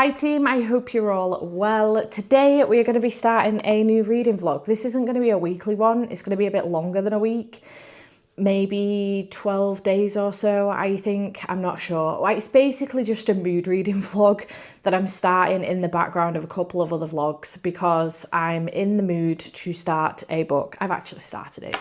Hi team, I hope you're all well. Today we're going to be starting a new reading vlog. This isn't going to be a weekly one, it's going to be a bit longer than a week. Maybe 12 days or so, I think, I'm not sure. It's basically just a mood reading vlog that I'm starting in the background of a couple of other vlogs because I'm in the mood to start a book. I've actually started it.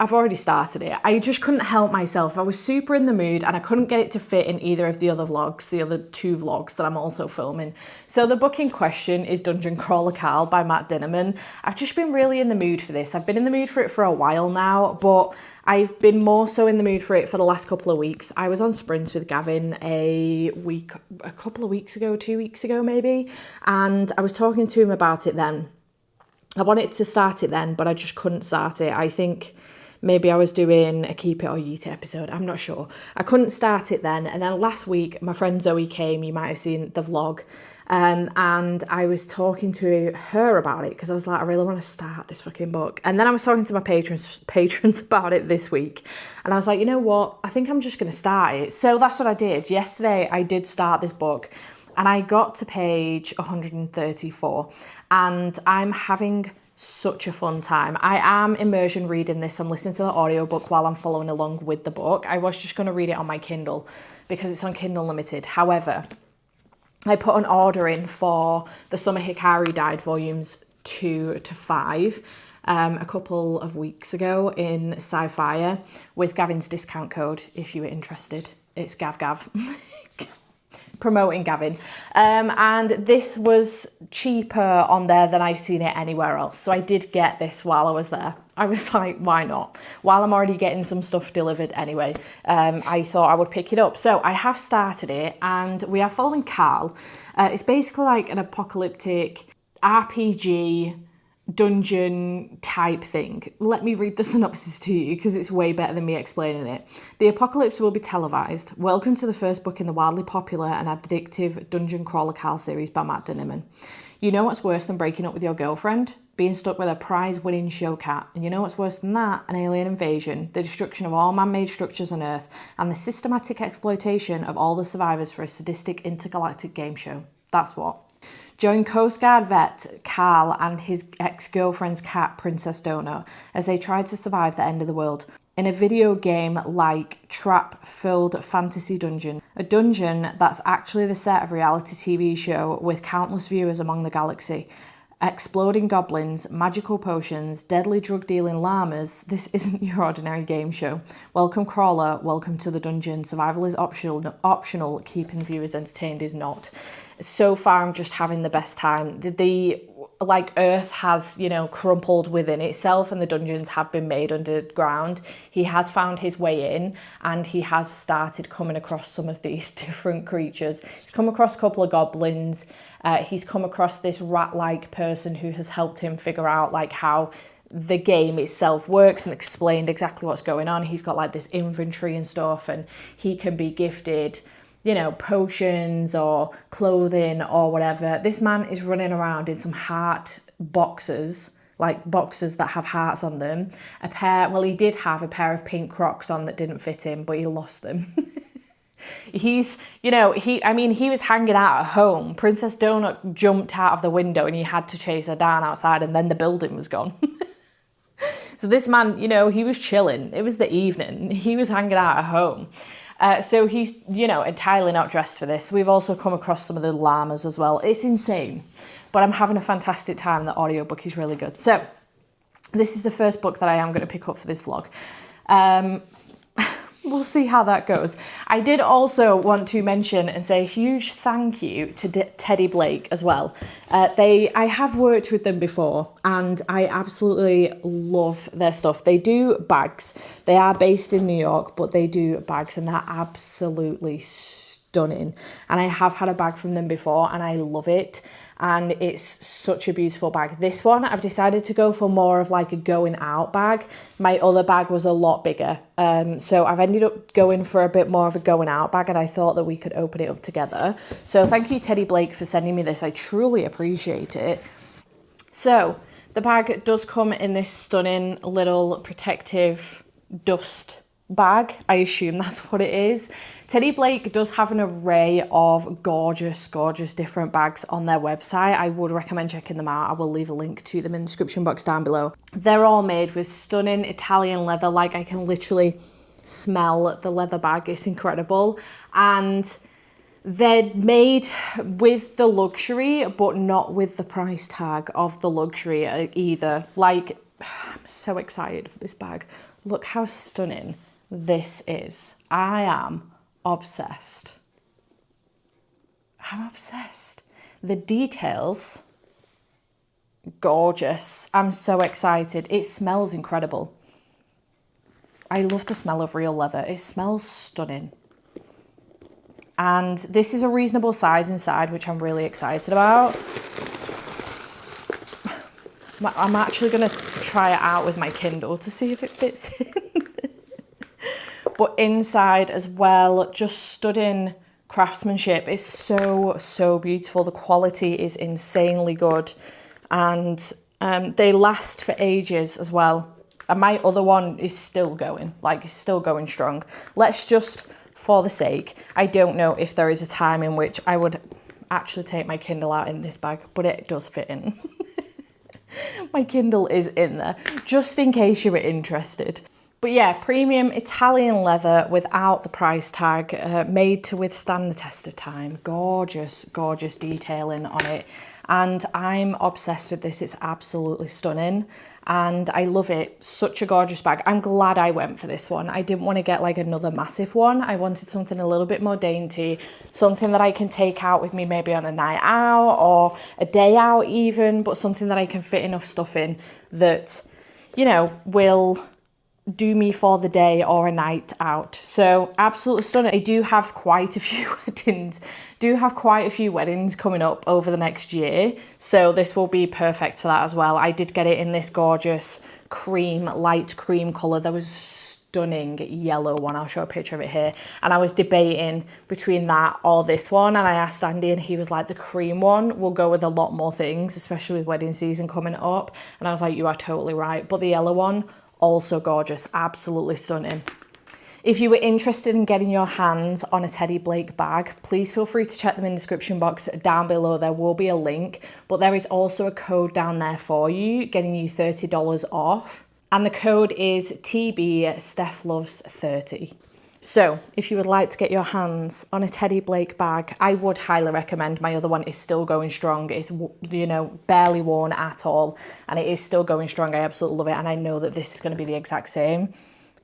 I've already started it. I just couldn't help myself. I was super in the mood and I couldn't get it to fit in either of the other vlogs, the other two vlogs that I'm also filming. So the book in question is Dungeon Crawler Carl by Matt Dinnerman. I've just been really in the mood for this. I've been in the mood for it for a while now, but I've been more so in the mood for it for the last couple of weeks. I was on sprints with Gavin a couple of weeks ago, 2 weeks ago maybe, and I was talking to him about it then. I wanted to start it then, but I just couldn't start it. I think maybe I was doing a Keep It or Yeet It episode. I'm not sure. I couldn't start it then. And then last week, my friend Zoe came. You might have seen the vlog. And I was talking to her about it because I was like, I really want to start this fucking book. And then I was talking to my patrons about it this week. And I was like, you know what? I think I'm just going to start it. So that's what I did. Yesterday, I did start this book. And I got to page 134 and I'm having such a fun time. I am immersion reading this. I'm listening to the audiobook while I'm following along with the book. I was just going to read it on my Kindle because it's on Kindle Limited. However, I put an order in for the Summer Hikari Died volumes 2 to 5 a couple of weeks ago in Sci-Fi with Gavin's discount code if you were interested. It's GavGav. Promoting Gavin, and this was cheaper on there than I've seen it anywhere else, so I did get this while I was there. I was like, why not? While I'm already getting some stuff delivered anyway, I thought I would pick it up. So I have started it and we are following Carl. It's basically like an apocalyptic RPG dungeon type thing. Let me read the synopsis to you because it's way better than me explaining it. The apocalypse will be televised. Welcome to the first book in the wildly popular and addictive Dungeon Crawler Carl series by Matt Dinnerman. You know what's worse than breaking up with your girlfriend? Being stuck with a prize-winning show cat. And you know what's worse than that? An alien invasion, the destruction of all man-made structures on Earth, and the systematic exploitation of all the survivors for a sadistic intergalactic game show. That's what. Join Coast Guard vet Carl and his ex-girlfriend's cat, Princess Donut, as they try to survive the end of the world in a video game-like trap-filled fantasy dungeon. A dungeon that's actually the set of a reality TV show with countless viewers among the galaxy. Exploding goblins, magical potions, deadly drug-dealing llamas. This isn't your ordinary game show. Welcome, Crawler. Welcome to the dungeon. Survival is optional. Keeping viewers entertained is not. So far, I'm just having the best time. The Earth has, crumpled within itself and the dungeons have been made underground. He has found his way in and he has started coming across some of these different creatures. He's come across a couple of goblins. He's come across this rat-like person who has helped him figure out how the game itself works and explained exactly what's going on. He's got this inventory and stuff and he can be gifted potions or clothing or whatever. This man is running around in some heart boxes, boxes that have hearts on them. He did have a pair of pink Crocs on that didn't fit him, but he lost them. He was hanging out at home. Princess Donut jumped out of the window and he had to chase her down outside and then the building was gone. So this man, he was chilling. It was the evening. He was hanging out at home. So he's, entirely not dressed for this. We've also come across some of the llamas as well. It's insane, but I'm having a fantastic time. The audiobook is really good. So this is the first book that I am going to pick up for this vlog. We'll see how that goes. I did also want to mention and say a huge thank you to Teddy Blake as well. I have worked with them before and I absolutely love their stuff. They do bags. They are based in New York, but they do bags and they're absolutely stunning. And I have had a bag from them before and I love it. And it's such a beautiful bag. This one, I've decided to go for more of a going out bag. My other bag was a lot bigger. So I've ended up going for a bit more of a going out bag and I thought that we could open it up together. So thank you, Teddy Blake, for sending me this. I truly appreciate it. So the bag does come in this stunning little protective dust bag. I assume that's what it is. Teddy Blake does have an array of gorgeous, gorgeous different bags on their website. I would recommend checking them out. I will leave a link to them in the description box down below. They're all made with stunning Italian leather. Like, I can literally smell the leather bag. It's incredible. And they're made with the luxury, but not with the price tag of the luxury either. Like, I'm so excited for this bag. Look how stunning this is. I am obsessed. I'm obsessed. The details, gorgeous. I'm so excited. It smells incredible. I love the smell of real leather. It smells stunning. And this is a reasonable size inside, which I'm really excited about. I'm actually going to try it out with my Kindle to see if it fits in. But inside as well, just stunning craftsmanship. It's so, so beautiful. The quality is insanely good. And they last for ages as well. And my other one is still going, like, it's still going strong. Let's just, for the sake, I don't know if there is a time in which I would actually take my Kindle out in this bag, but it does fit in. My Kindle is in there, just in case you were interested. But yeah, premium Italian leather without the price tag, made to withstand the test of time. Gorgeous, gorgeous detailing on it. And I'm obsessed with this. It's absolutely stunning. And I love it. Such a gorgeous bag. I'm glad I went for this one. I didn't want to get like another massive one. I wanted something a little bit more dainty, something that I can take out with me maybe on a night out or a day out even, but something that I can fit enough stuff in that, you know, will do me for the day or a night out. So absolutely stunning. I do have quite a few weddings coming up over the next year, so this will be perfect for that as well. I did get it in this gorgeous cream, light cream colour. There was a stunning yellow one. I'll show a picture of it here. And I was debating between that or this one, and I asked Andy and he was like, the cream one will go with a lot more things, especially with wedding season coming up. And I was like, you are totally right. But the yellow one, also gorgeous, absolutely stunning. If you were interested in getting your hands on a Teddy Blake bag, please feel free to check them in the description box down below. There will be a link, but there is also a code down there for you, getting you $30 off. And the code is TB Steph Loves 30. So if you would like to get your hands on a Teddy Blake bag, I would highly recommend. My other one is still going strong. It's, you know, barely worn at all, and it is still going strong. I absolutely love it, and I know that this is going to be the exact same.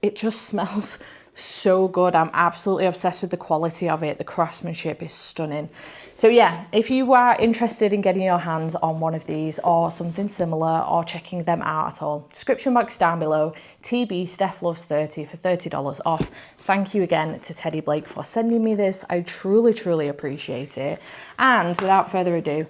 It just smells so good. I'm absolutely obsessed with the quality of it. The craftsmanship is stunning. So yeah, if you are interested in getting your hands on one of these or something similar or checking them out at all, description box down below, TB Steph Loves 30 for $30 off. Thank you again to Teddy Blake for sending me this. I truly, truly appreciate it. And without further ado,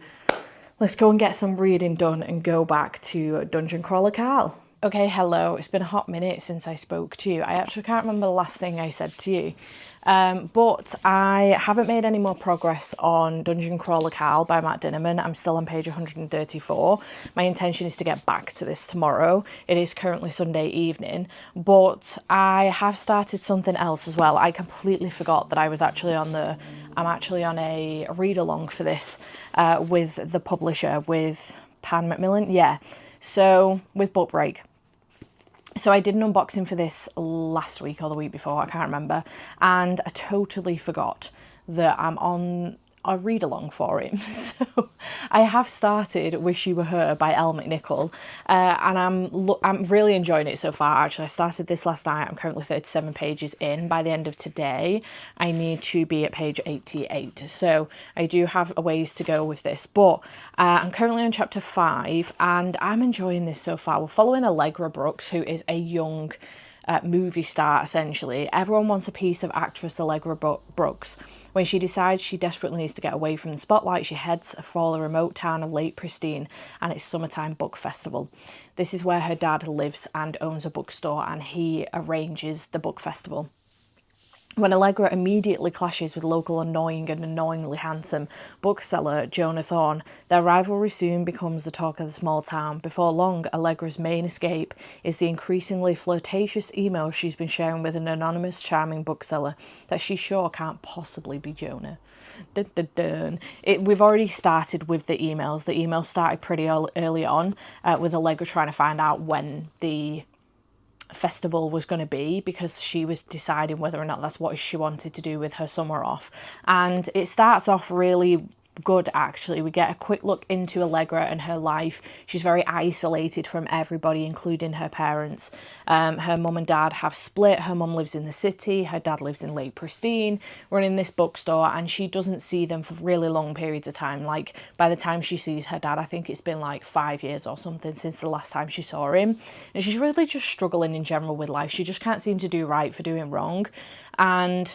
let's go and get some reading done and go back to Dungeon Crawler Carl. Okay, hello. It's been a hot minute since I spoke to you. I actually can't remember the last thing I said to you. But I haven't made any more progress on Dungeon Crawler Carl by Matt Dinnerman. I'm still on page 134. My intention is to get back to this tomorrow. It is currently Sunday evening, but I have started something else as well. I completely forgot that I'm actually on a read along for this with the publisher, with Pan Macmillan. Yeah, so with Book Break. So I did an unboxing for this last week or the week before, I can't remember, and I totally forgot that I'm on a read along for him. So I have started Wish You Were Her by Elle McNichol, and I'm really enjoying it so far. Actually, I started this last night. I'm currently 37 pages in. By the end of today, I need to be at page 88. So I do have a ways to go with this, but I'm currently on chapter 5, and I'm enjoying this so far. We're following Allegra Brooks, who is a young movie star, essentially. Everyone wants a piece of actress Allegra Brooks. When she decides she desperately needs to get away from the spotlight, she heads for the remote town of Lake Pristine and its summertime book festival. This is where her dad lives and owns a bookstore, and he arranges the book festival. When Allegra immediately clashes with local annoying and annoyingly handsome bookseller Jonah Thorne, their rivalry soon becomes the talk of the small town. Before long, Allegra's main escape is the increasingly flirtatious email she's been sharing with an anonymous, charming bookseller that she's sure can't possibly be Jonah. Dun, dun, dun. We've already started with the emails. The emails started pretty early on with Allegra trying to find out when the festival was going to be, because she was deciding whether or not that's what she wanted to do with her summer off. And it starts off really good, actually. We get a quick look into Allegra and her life. She's very isolated from everybody, including her parents. Her mum and dad have split. Her mum lives in the city, her dad lives in Lake Pristine, running this bookstore, and she doesn't see them for really long periods of time. Like, by the time she sees her dad, I think it's been like 5 years or something since the last time she saw him. And she's really just struggling in general with life. She just can't seem to do right for doing wrong. And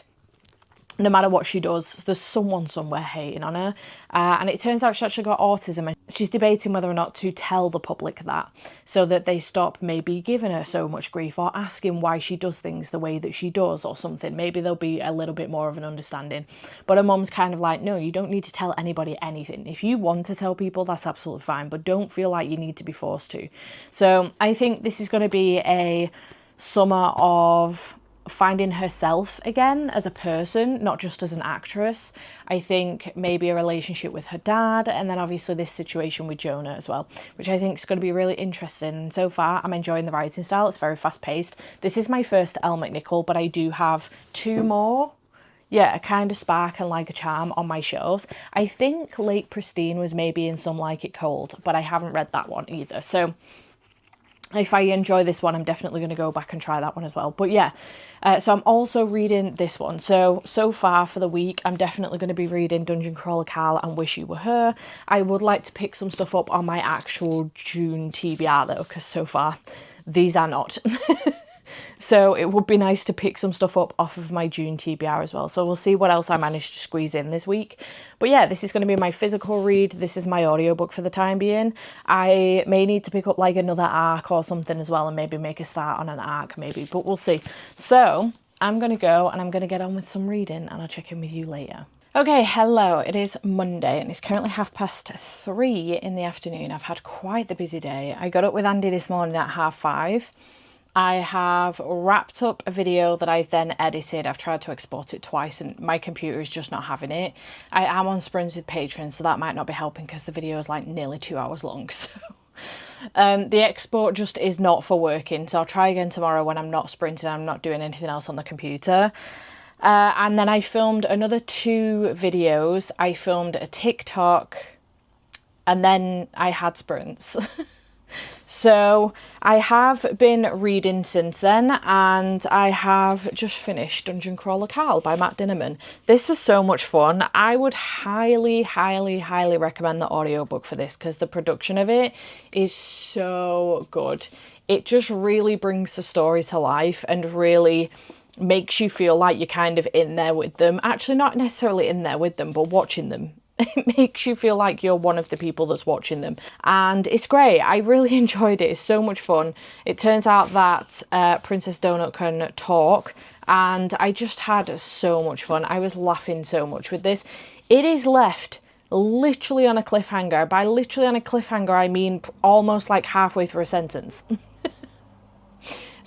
no matter what she does, there's someone somewhere hating on her. And it turns out she actually got autism, and she's debating whether or not to tell the public that, so that they stop maybe giving her so much grief or asking why she does things the way that she does or something. Maybe there'll be a little bit more of an understanding. But her mum's kind of like, no, you don't need to tell anybody anything. If you want to tell people, that's absolutely fine, but don't feel like you need to be forced to. So I think this is going to be a summer of finding herself again as a person, not just as an actress. I think maybe a relationship with her dad, and then obviously this situation with Jonah as well, which I think is going to be really interesting. And so far, I'm enjoying the writing style. It's very fast-paced. This is my first Elle McNichol, but I do have 2 more. Yeah, A Kind of Spark and Like a Charm on my shelves. I think Lake Pristine was maybe in Some Like It Cold, but I haven't read that one either. So if I enjoy this one, I'm definitely going to go back and try that one as well. But yeah, so I'm also reading this one. So far for the week, I'm definitely going to be reading Dungeon Crawler Carl and Wish You Were Her. I would like to pick some stuff up on my actual June TBR though, because so far these are not. So it would be nice to pick some stuff up off of my June TBR as well. So we'll see what else I manage to squeeze in this week. But yeah, this is going to be my physical read. This is my audiobook for the time being. I may need to pick up like another arc or something as well, and maybe make a start on an arc maybe, but we'll see. So I'm going to go and I'm going to get on with some reading, and I'll check in with you later. Okay, hello, it is Monday and it's currently 3:30 in the afternoon. I've had quite the busy day. I got up with Andy this morning at 5:30. I have wrapped up a video that I've then edited. I've tried to export it twice and my computer is just not having it. I am on sprints with patrons, so that might not be helping because the video is like nearly 2 hours long. So the export just is not for working. So I'll try again tomorrow when I'm not sprinting, I'm not doing anything else on the computer. And then I filmed another 2 videos. I filmed a TikTok and then I had sprints. So I have been reading since then, and I have just finished Dungeon Crawler Carl by Matt Dinnerman. This was so much fun. I would highly, highly, highly recommend the audiobook for this because the production of it is so good. It just really brings the story to life and really makes you feel like you're kind of in there with them. Actually, not necessarily in there with them, but watching them. It makes you feel like you're one of the people that's watching them. And it's great. I really enjoyed it. It's so much fun. It turns out that Princess Donut can talk. And I just had so much fun. I was laughing so much with this. It is left literally on a cliffhanger. By literally on a cliffhanger, I mean almost like halfway through a sentence.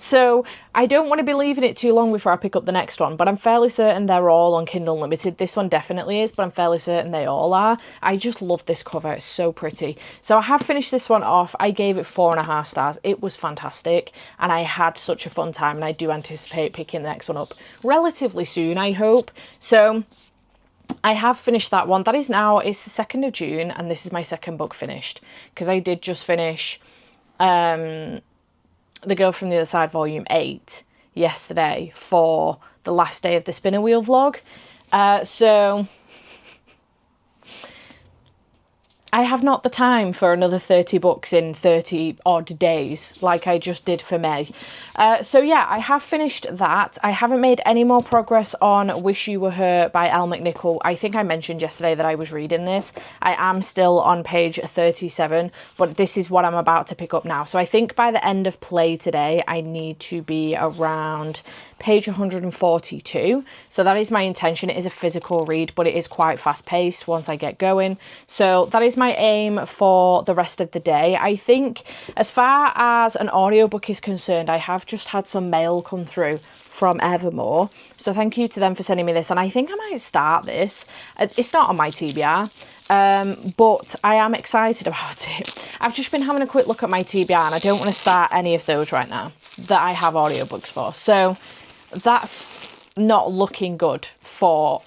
So I don't want to be leaving it too long before I pick up the next one, but I'm fairly certain they're all on Kindle Unlimited. This one definitely is, but I'm fairly certain they all are. I just love this cover. It's so pretty. So I have finished this one off. I gave it 4.5 stars. It was fantastic, and I had such a fun time, and I do anticipate picking the next one up relatively soon, I hope. So I have finished that one. That is now, it's the 2nd of June, and this is my second book finished, because I did just finish The Girl from the Other Side Volume 8 yesterday for the last day of the Spinner Wheel vlog. So I have not the time for another 30 books in 30 odd days like I just did for May. So yeah, I have finished that. I haven't made any more progress on Wish You Were Her by Elle McNichol. I think I mentioned yesterday that I was reading this. I am still on page 37, but this is what I'm about to pick up now. So I think by the end of play today, I need to be around page 142. So that is my intention. It is a physical read, but it is quite fast paced once I get going. So that is my aim for the rest of the day. I think as far as an audiobook is concerned, I have just had some mail come through from Evermore. So thank you to them for sending me this. And I think I might start this. It's not on my TBR. But I am excited about it. I've just been having a quick look at my TBR and I don't want to start any of those right now that I have audiobooks for. So that's not looking good for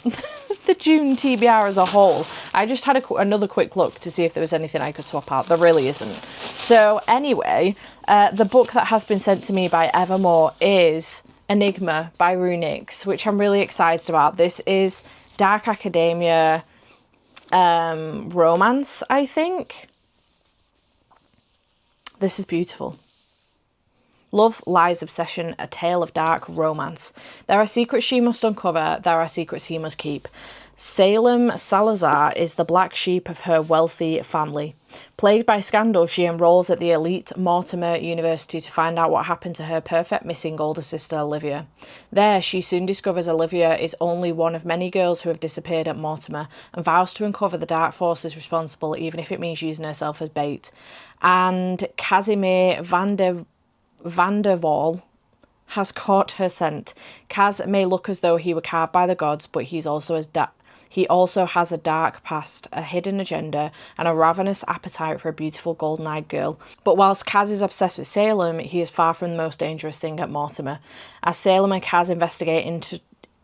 the June TBR as a whole. I just had another quick look to see if there was anything I could swap out. There really isn't. So anyway, the book that has been sent to me by Evermore is Enigma by Runix, which I'm really excited about. This is dark academia romance, I think. This is beautiful. Love, lies, obsession, a tale of dark romance. There are secrets she must uncover, there are secrets he must keep. Salem Salazar is the black sheep of her wealthy family. Plagued by scandal, she enrolls at the elite Mortimer University to find out what happened to her perfect missing older sister, Olivia. There, she soon discovers Olivia is only one of many girls who have disappeared at Mortimer and vows to uncover the dark forces responsible, even if it means using herself as bait. And Casimir van der Waal has caught her scent. Kaz may look as though he were carved by the gods, but he also has a dark past, a hidden agenda, and a ravenous appetite for a beautiful golden-eyed girl. But whilst Kaz is obsessed with Salem, he is far from the most dangerous thing at Mortimer. As Salem and Kaz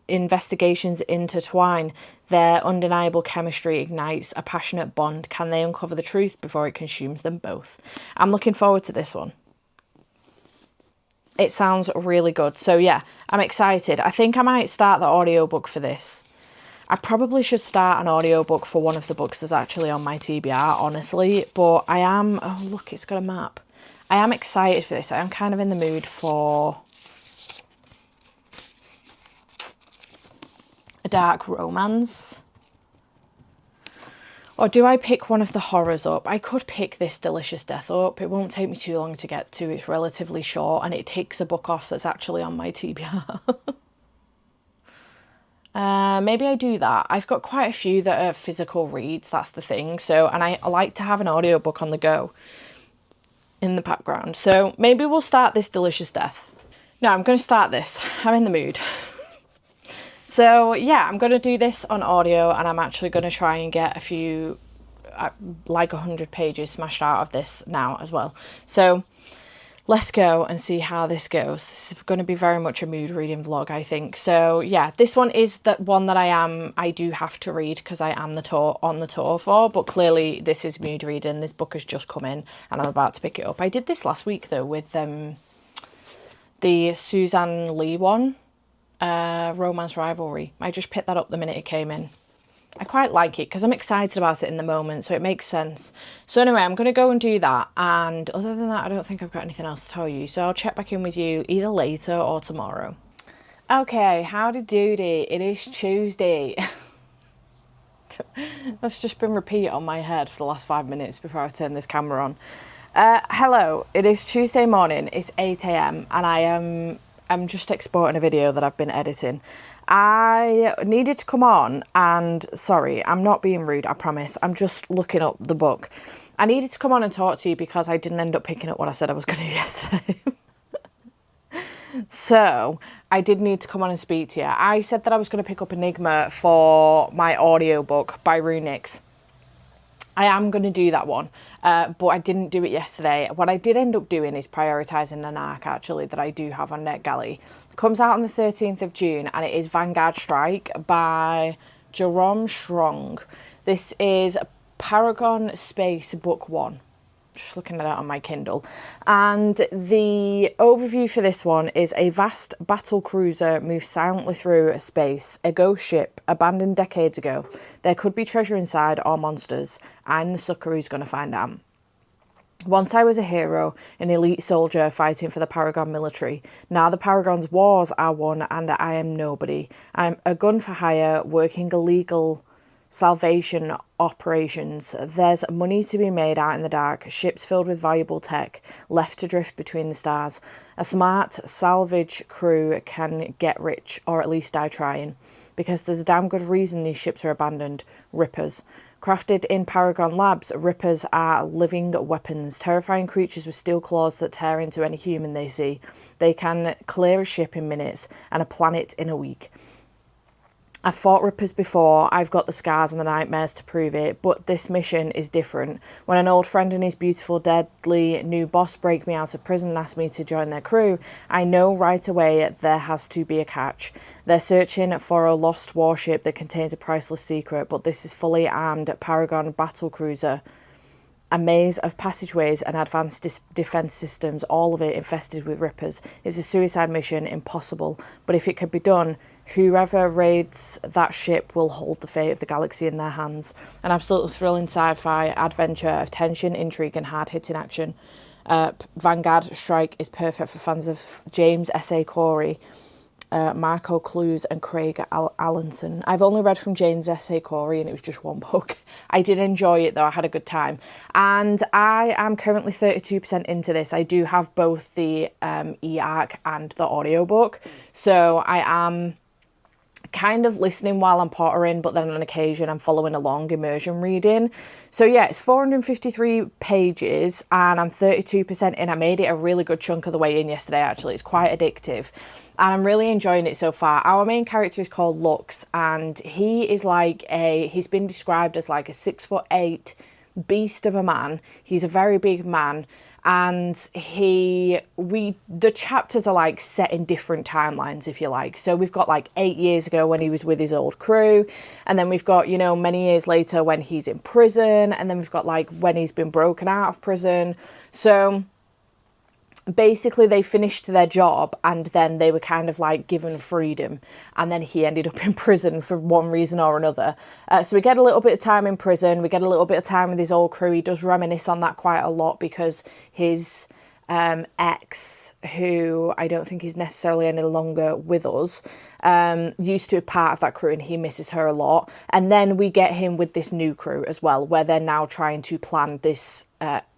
investigations intertwine, their undeniable chemistry ignites a passionate bond. Can they uncover the truth before it consumes them both? I'm looking forward to this one. It sounds really good. So yeah, I'm excited. I think I might start the audiobook for this. I probably should start an audiobook for one of the books that's actually on my TBR, honestly. But I am... Oh, look, it's got a map. I am excited for this. I am kind of in the mood for a dark romance. Or do I pick one of the horrors up? I could pick this Delicious Death up. It won't take me too long to get to. It's relatively short and it takes a book off that's actually on my TBR. Maybe I do that. I've got quite a few that are physical reads, that's the thing. So, and I like to have an audiobook on the go in the background. So maybe we'll start this Delicious Death. No, I'm going to start this. I'm in the mood. So yeah, I'm going to do this on audio and I'm actually going to try and get a few, like 100 pages smashed out of this now as well. So let's go and see how this goes. This is going to be very much a mood reading vlog, I think. So yeah, this one is that one that I do have to read because I am on the tour for, but clearly this is mood reading. This book has just come in and I'm about to pick it up. I did this last week though with the Suzanne Lee one. Romance Rivalry. I just picked that up the minute it came in. I quite like it because I'm excited about it in the moment, so it makes sense. So anyway, I'm going to go and do that, and other than that I don't think I've got anything else to tell you, so I'll check back in with you either later or tomorrow. Okay, howdy doody, it is Tuesday. That's just been repeated on my head for the last 5 minutes before I turn this camera on. Hello, it is Tuesday morning, it's 8 AM and I'm just exporting a video that I've been editing. I needed to come on and, sorry, I'm not being rude, I promise. I'm just looking up the book. I needed to come on and talk to you because I didn't end up picking up what I said I was going to do yesterday. So I did need to come on and speak to you. I said that I was going to pick up Enigma for my audiobook by Runix. I am going to do that one, but I didn't do it yesterday. What I did end up doing is prioritising an arc, actually, that I do have on NetGalley. It comes out on the 13th of June, and it is Vanguard Strike by Jerome Strong. This is Paragon Space Book 1. Just looking at it on my Kindle. And the overview for this one is a vast battle cruiser moves silently through space. A ghost ship abandoned decades ago. There could be treasure inside or monsters. I'm the sucker who's going to find out. Once I was a hero, an elite soldier fighting for the Paragon military. Now the Paragon's wars are won and I am nobody. I'm a gun for hire, working illegal salvation operations. There's money to be made out in the dark, ships filled with valuable tech left to drift between the stars. A smart salvage crew can get rich, or at least die trying, because there's a damn good reason these ships are abandoned. Rippers. Crafted in Paragon Labs, Rippers are living weapons, terrifying creatures with steel claws that tear into any human they see. They can clear a ship in minutes and a planet in a week. I've fought Rippers before, I've got the scars and the nightmares to prove it, but this mission is different. When an old friend and his beautiful, deadly new boss break me out of prison and ask me to join their crew, I know right away there has to be a catch. They're searching for a lost warship that contains a priceless secret, but this is fully armed Paragon battlecruiser. A maze of passageways and advanced defence systems, all of it infested with Rippers. It's a suicide mission, impossible. But if it could be done, whoever raids that ship will hold the fate of the galaxy in their hands. An absolutely thrilling sci-fi adventure of tension, intrigue and hard-hitting action. Vanguard Strike is perfect for fans of James S.A. Corey, Marco Clues and Craig Allenson. I've only read from James S.A. Corey and it was just one book. I did enjoy it though, I had a good time. And I am currently 32% into this. I do have both the e-arc and the audiobook. So I am kind of listening while I'm pottering, but then on occasion I'm following along immersion reading. So yeah, it's 453 pages and I'm 32% in. I made it a really good chunk of the way in yesterday actually. It's quite addictive and I'm really enjoying it so far. Our main character is called Lux and he is he's been described as like a 6'8" beast of a man. He's a very big man. And the chapters are like set in different timelines, if you like. So we've got like 8 years ago when he was with his old crew. And then we've got, you know, many years later when he's in prison. And then we've got like when he's been broken out of prison. So basically they finished their job and then they were kind of like given freedom, and then he ended up in prison for one reason or another. So we get a little bit of time in prison, we get a little bit of time with his old crew. He does reminisce on that quite a lot because his ex, who I don't think is necessarily any longer with us, used to be part of that crew and he misses her a lot. And then we get him with this new crew as well, where they're now trying to plan this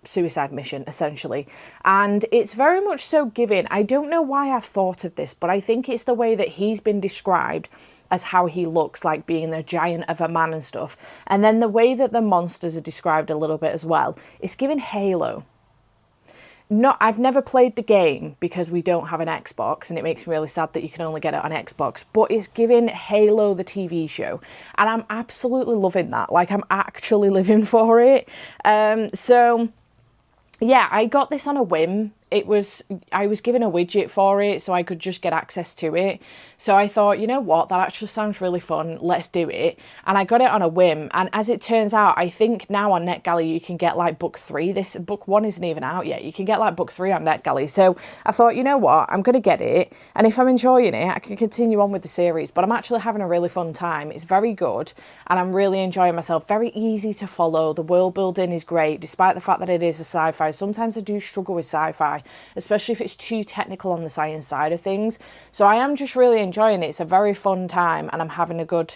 suicide mission essentially, and it's very much so giving. I don't know why I've thought of this, but I think it's the way that he's been described as how he looks, like being the giant of a man and stuff, and then the way that the monsters are described a little bit as well. It's giving Halo. I've never played the game because we don't have an Xbox and it makes me really sad that you can only get it on Xbox, but it's giving Halo the TV show and I'm absolutely loving that. Like I'm actually living for it. So yeah, I got this on a whim. I was given a widget for it so I could just get access to it. So I thought, you know what, that actually sounds really fun, let's do it. And I got it on a whim, and as it turns out, I think now on NetGalley you can get like book 3. This book 1 isn't even out yet. You can get like book 3 on NetGalley. So I thought, you know what, I'm going to get it, and if I'm enjoying it, I can continue on with the series. But I'm actually having a really fun time. It's very good, and I'm really enjoying myself. Very easy to follow. The world building is great, despite the fact that it is a sci-fi. Sometimes I do struggle with sci-fi, especially if it's too technical on the science side of things. So I am just really enjoying it. It's a very fun time and I'm having a good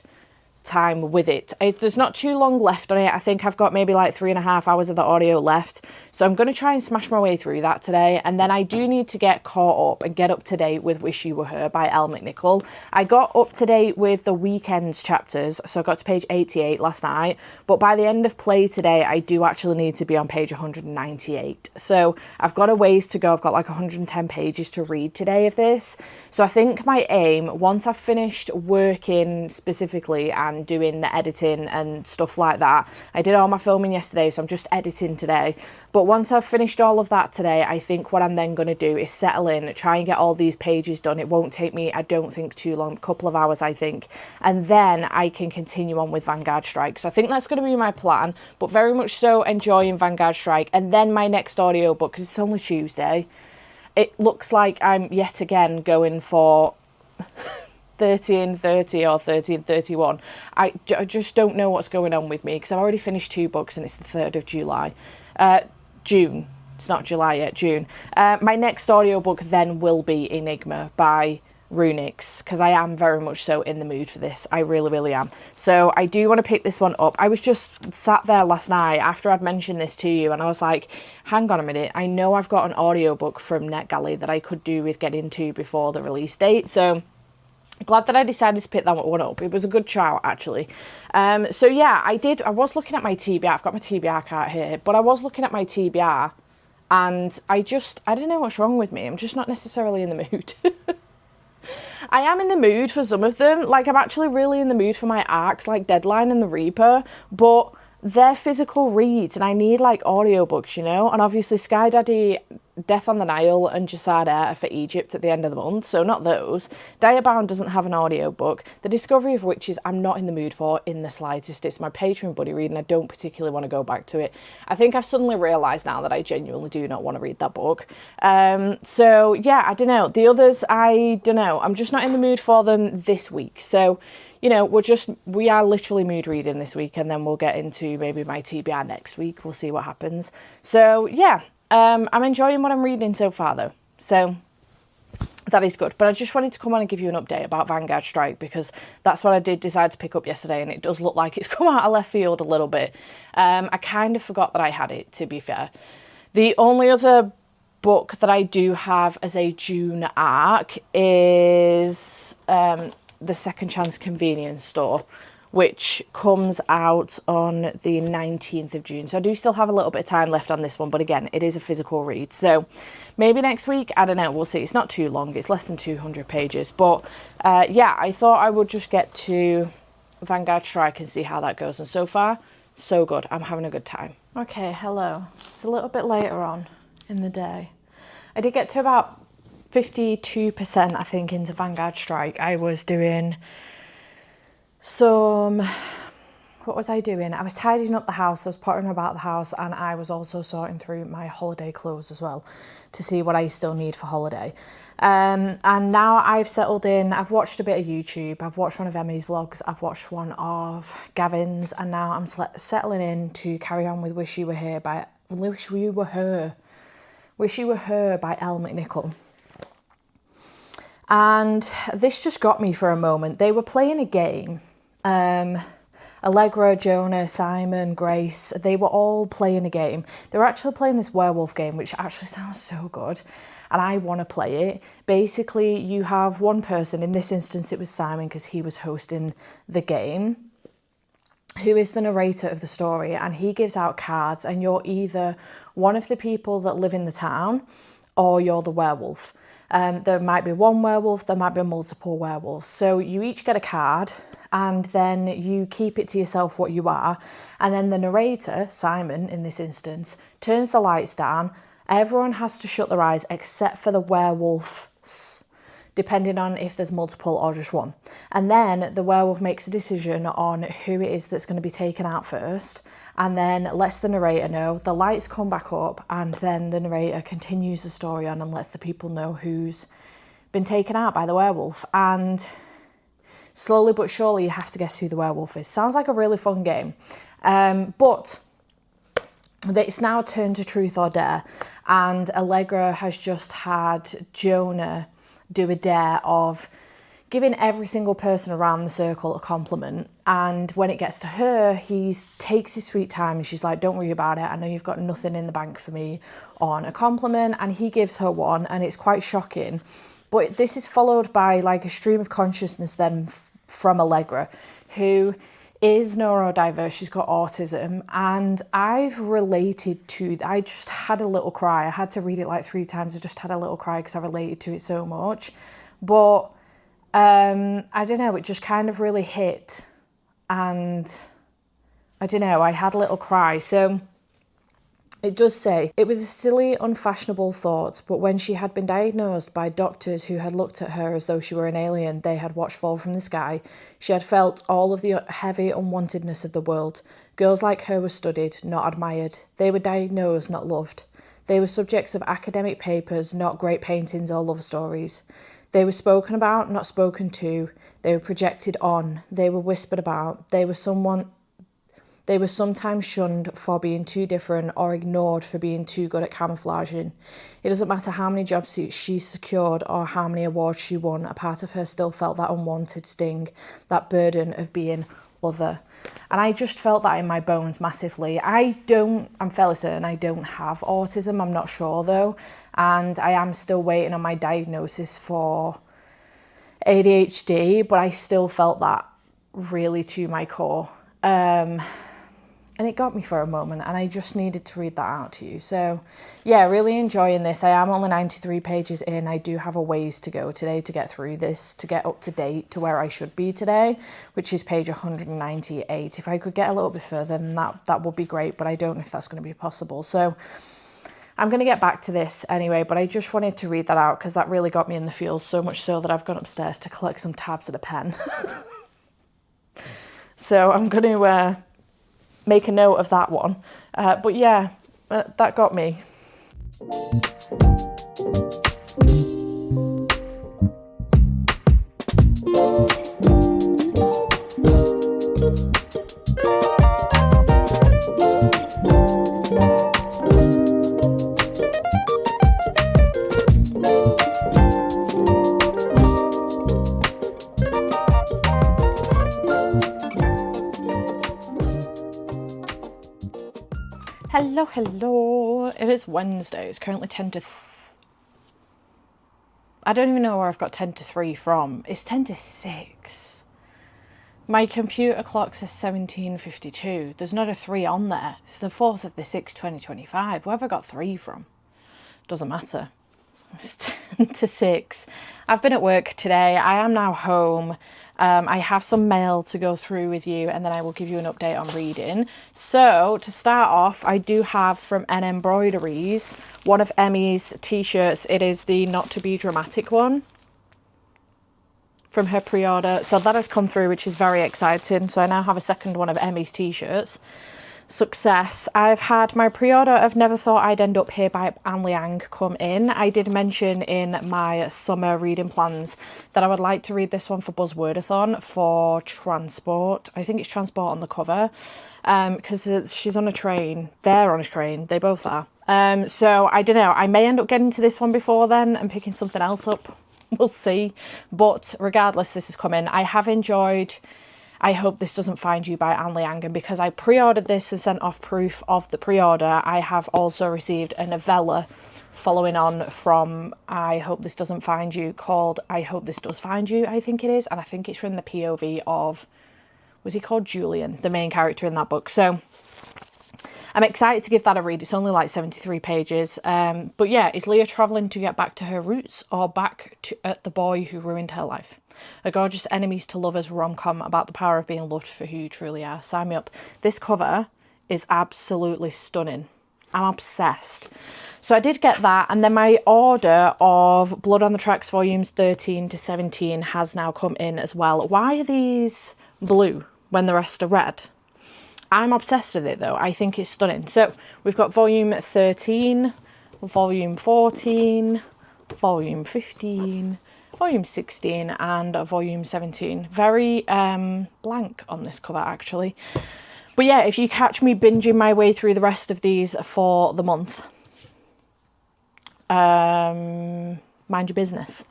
time with it. There's not too long left on it. I think I've got maybe like 3.5 hours of the audio left. So I'm going to try and smash my way through that today. And then I do need to get caught up and get up to date with Wish You Were Her by Elle McNichol. I got up to date with the weekend's chapters. So I got to page 88 last night. But by the end of play today, I do actually need to be on page 198. So I've got a ways to go. I've got like 110 pages to read today of this. So I think my aim, once I've finished working specifically and doing the editing and stuff like that, I did all my filming yesterday, so I'm just editing today. But once I've finished all of that today, I think what I'm then going to do is settle in, try and get all these pages done. It won't take me, I don't think, too long, a couple of hours, I think. And then I can continue on with Vanguard Strike. So I think that's going to be my plan, but very much so enjoying Vanguard Strike. And then my next audiobook, because it's only Tuesday, it looks like I'm yet again going for 1330 or 1331. I just don't know what's going on with me, because I've already finished 2 books and it's the 3rd of July. June. It's not July yet, June. My next audiobook then will be Enigma by runics, because I am very much so in the mood for this. I really, really am. So I do want to pick this one up. I was just sat there last night after I'd mentioned this to you, and I was like, hang on a minute, I know I've got an audiobook from NetGalley that I could do with getting to before the release date. So glad that I decided to pick that one up. It was a good shout, actually. So yeah, I was looking at my TBR. I've got my TBR card here, but I was looking at my TBR, and I don't know what's wrong with me. I'm just not necessarily in the mood. I am in the mood for some of them. Like, I'm actually really in the mood for my arcs, like Deadline and The Reaper, but they're physical reads, and I need, like, audiobooks, you know? And obviously Sky Daddy, Death on the Nile, and Jasad are for Egypt at the end of the month, so not those. Diabound doesn't have an audiobook. The Discovery of Witches I'm not in the mood for in the slightest. It's my Patreon buddy read, and I don't particularly want to go back to it. I think I've suddenly realised now that I genuinely do not want to read that book. So, yeah, I don't know. The others, I don't know. I'm just not in the mood for them this week. So, you know, we are literally mood reading this week, and then we'll get into maybe my TBR next week. We'll see what happens. So, yeah. I'm enjoying what I'm reading so far, though, so that is good. But I just wanted to come on and give you an update about Vanguard Strike, because that's what I did decide to pick up yesterday, and it does look like it's come out of left field a little bit. I kind of forgot that I had it, to be fair. The only other book that I do have as a June arc is The Second Chance Convenience Store, which comes out on the 19th of June. So I do still have a little bit of time left on this one, but again, it is a physical read. So maybe next week, I don't know, we'll see. It's not too long, it's less than 200 pages. But yeah, I thought I would just get to Vanguard Strike and see how that goes. And so far, so good. I'm having a good time. Okay, hello. It's a little bit later on in the day. I did get to about 52%, I think, into Vanguard Strike. I was doing what was I doing? I was tidying up the house, I was pottering about the house, and I was also sorting through my holiday clothes as well to see what I still need for holiday. And now I've settled in, I've watched a bit of YouTube, I've watched one of Emmy's vlogs, I've watched one of Gavin's, and now I'm settling in to carry on with Wish You Were Her by Elle McNichol. And this just got me for a moment. They were playing a game. Allegra, Jonah, Simon, Grace, they were all playing a game. They were actually playing this werewolf game, which actually sounds so good, and I want to play it. Basically, you have one person, in this instance it was Simon because he was hosting the game, who is the narrator of the story, and he gives out cards, and you're either one of the people that live in the town or you're the werewolf. There might be one werewolf, there might be multiple werewolves. So you each get a card, and then you keep it to yourself what you are. And then the narrator, Simon in this instance, turns the lights down. Everyone has to shut their eyes except for the werewolves, depending on if there's multiple or just one. And then the werewolf makes a decision on who it is that's going to be taken out first, and then lets the narrator know. The lights come back up, and then the narrator continues the story on and lets the people know who's been taken out by the werewolf. And slowly but surely you have to guess who the werewolf is. Sounds like a really fun game. But it's now turned to Truth or Dare, and Allegra has just had Jonah do a dare of giving every single person around the circle a compliment, and when it gets to her, he takes his sweet time, and she's like, don't worry about it, I know you've got nothing in the bank for me on a compliment, and he gives her one, and it's quite shocking. But this is followed by like a stream of consciousness then from Allegra, who is neurodiverse, she's got autism, and I've related to, I just had a little cry. I had to read it like 3 times. I just had a little cry because I related to it so much. But I don't know, it just kind of really hit, and I don't know, I had a little cry. So it does say, it was a silly, unfashionable thought, but when she had been diagnosed by doctors who had looked at her as though she were an alien they had watched fall from the sky, she had felt all of the heavy unwantedness of the world. Girls like her were studied, not admired. They were diagnosed, not loved. They were subjects of academic papers, not great paintings or love stories. They were spoken about, not spoken to. They were projected on. They were whispered about. They were They were sometimes shunned for being too different or ignored for being too good at camouflaging. It doesn't matter how many jobs she secured or how many awards she won, a part of her still felt that unwanted sting, that burden of being other. And I just felt that in my bones massively. I'm fairly certain I don't have autism, I'm not sure though. And I am still waiting on my diagnosis for ADHD, but I still felt that really to my core. And it got me for a moment, and I just needed to read that out to you. So yeah, really enjoying this. I am only 93 pages in. I do have a ways to go today to get through this, to get up to date to where I should be today, which is page 198. If I could get a little bit further, then that would be great, but I don't know if that's going to be possible. So I'm going to get back to this anyway, but I just wanted to read that out because that really got me in the feels, so much so that I've gone upstairs to collect some tabs and a pen. So I'm going to make a note of that one. But yeah, that got me. Hello. It is Wednesday. It's currently 10 to... I don't even know where I've got 10 to 3 from. It's 10 to 6. My computer clock says 17:52. There's not a 3 on there. It's the 4th of the 6th, 2025. Where have I got 3 from? Doesn't matter. It's 10 to 6. I've been at work today. I am now home. I have some mail to go through with you, and then I will give you an update on reading. So to start off, I do have from N Embroideries one of Emmy's t-shirts. It is the Not to Be Dramatic one from her pre-order. So that has come through, which is very exciting. So I now have a second one of Emmy's t-shirts. Success. I've had my pre-order of Never Thought I'd End Up Here by Anne Liang come in. I did mention in my summer reading plans that I would like to read this one for Buzzwordathon for transport. I think it's transport on the cover, because she's on a train. They're on a train. They both are. So I don't know. I may end up getting to this one before then and picking something else up. We'll see. But regardless, this is coming. I have enjoyed I Hope This Doesn't Find You by Anne Liang, and because I pre-ordered this and sent off proof of the pre-order, I have also received a novella following on from I Hope This Doesn't Find You called I Hope This Does Find You, I think it is, and I think it's from the POV of, was he called Julian, the main character in that book. So I'm excited to give that a read. It's only like 73 pages. But yeah, is Leah travelling to get back to her roots or back to at the boy who ruined her life? A gorgeous enemies to lovers rom-com about the power of being loved for who you truly are. Sign me up. This cover is absolutely stunning. I'm obsessed. So I did get that, and then my order of Blood on the Tracks volumes 13 to 17 has now come in as well. Why are these blue when the rest are red? I'm obsessed with it though. I think it's stunning. So we've got volume 13, volume 14, volume 15, volume 16 and volume 17. Very blank on this cover actually. But yeah, if you catch me binging my way through the rest of these for the month, mind your business.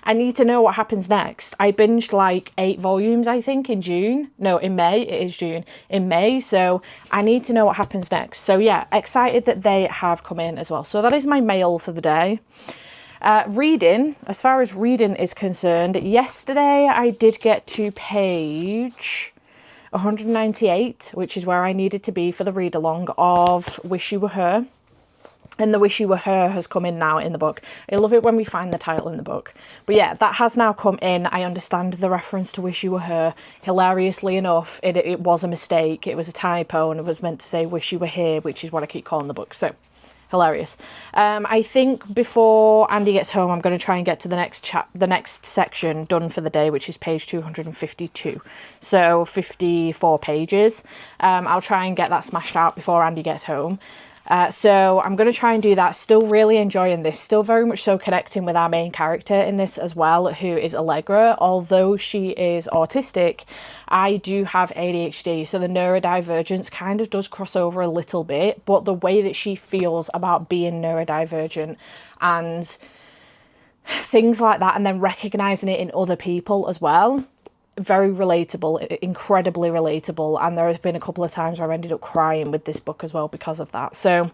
I need to know what happens next. I binged like 8 volumes, I think, in June. No, in May. It is June. In May. So I need to know what happens next. So yeah, excited that they have come in as well. So that is my mail for the day. Reading, as far as reading is concerned, yesterday I did get to page 198, which is where I needed to be for the read along of Wish You Were Her. And the Wish You Were Her has come in now in the book. I love it when we find the title in the book. But yeah, that has now come in. I understand the reference to Wish You Were Her. Hilariously enough, it was a mistake. It was a typo and it was meant to say Wish You Were Here, which is what I keep calling the book. So, hilarious. I think before Andy gets home, I'm going to try and get to the next section done for the day, which is page 252. So 54 pages. I'll try and get that smashed out before Andy gets home. So I'm going to try and do that. Still really enjoying this. Still very much so connecting with our main character in this as well, who is Allegra. Although she is autistic, I do have ADHD, so the neurodivergence kind of does cross over a little bit, but the way that she feels about being neurodivergent and things like that, and then recognizing it in other people as well, very relatable, incredibly relatable. And there has been a couple of times where I've ended up crying with this book as well because of that. So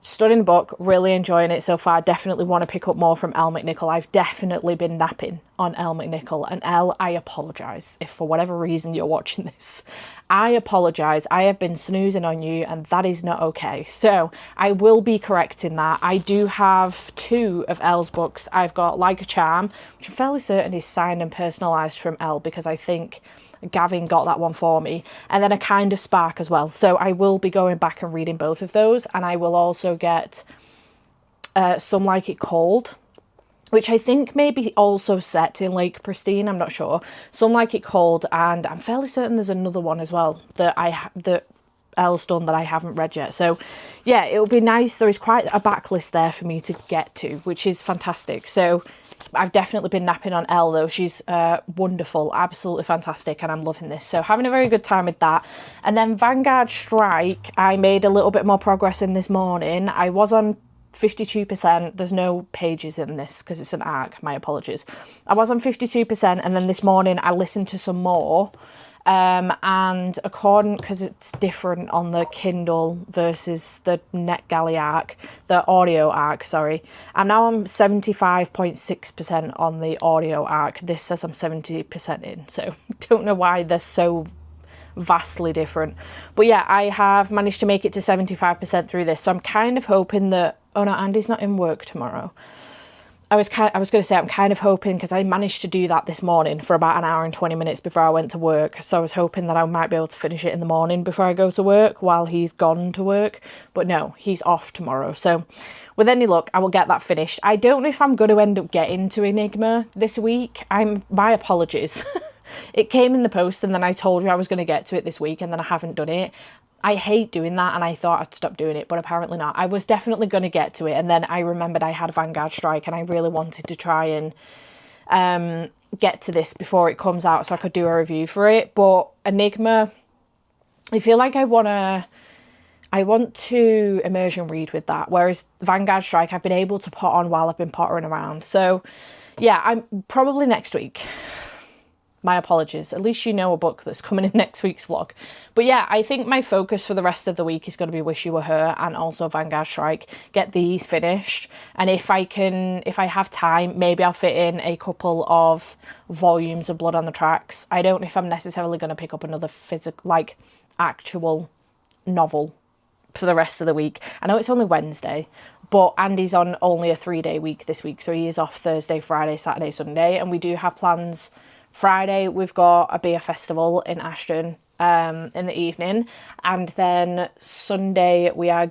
stunning book, really enjoying it so far. Definitely want to pick up more from Elle McNichol. I've definitely been napping on Elle McNichol, and Elle, I apologise if for whatever reason you're watching this. I apologise. I have been snoozing on you, and that is not okay. So I will be correcting that. I do have 2 of Elle's books. I've got Like a Charm, which I'm fairly certain is signed and personalised from Elle, because I think Gavin got that one for me, and then A Kind of Spark as well. So I will be going back and reading both of those, and I will also get Some Like It Cold, which I think may be also set in Lake Pristine, I'm not sure. Some Like It Cold, and I'm fairly certain there's another one as well that that Elle's done that I haven't read yet. So yeah, it'll be nice. There is quite a backlist there for me to get to, which is fantastic. So I've definitely been napping on Elle though. She's wonderful, absolutely fantastic, and I'm loving this. So having a very good time with that. And then Vanguard Strike, I made a little bit more progress in this morning. I was on 52%. There's no pages in this because it's an arc, my apologies. I was on 52%, and then this morning I listened to some more. And according, because it's different on the Kindle versus the NetGalley arc, the audio arc, sorry. I'm now on 75.6% on the audio arc. This says I'm 70% in, so don't know why they're so vastly different. But yeah, I have managed to make it to 75% through this, so I'm kind of hoping that, oh no, Andy's not in work tomorrow. I was going to say I'm kind of hoping, because I managed to do that this morning for about an hour and 20 minutes before I went to work. So I was hoping that I might be able to finish it in the morning before I go to work while he's gone to work. But no, he's off tomorrow. So with any luck, I will get that finished. I don't know if I'm going to end up getting to Enigma this week. My apologies. It came in the post, and then I told you I was going to get to it this week, and then I haven't done it. I hate doing that, and I thought I'd stop doing it, but apparently not. I was definitely going to get to it, and then I remembered I had Vanguard Strike, and I really wanted to try and get to this before it comes out so I could do a review for it. But Enigma, I feel like I want to immersion read with that, whereas Vanguard Strike I've been able to put on while I've been pottering around. So yeah, I'm probably next week. My apologies. At least you know a book that's coming in next week's vlog. But yeah, I think my focus for the rest of the week is going to be Wish You Were Her and also Vanguard Strike. Get these finished. And if I have time, maybe I'll fit in a couple of volumes of Blood on the Tracks. I don't know if I'm necessarily going to pick up another actual novel for the rest of the week. I know it's only Wednesday, but Andy's on only a 3-day week this week. So he is off Thursday, Friday, Saturday, Sunday. And we do have plans. Friday, we've got a beer festival in Ashton in the evening. And then Sunday, we are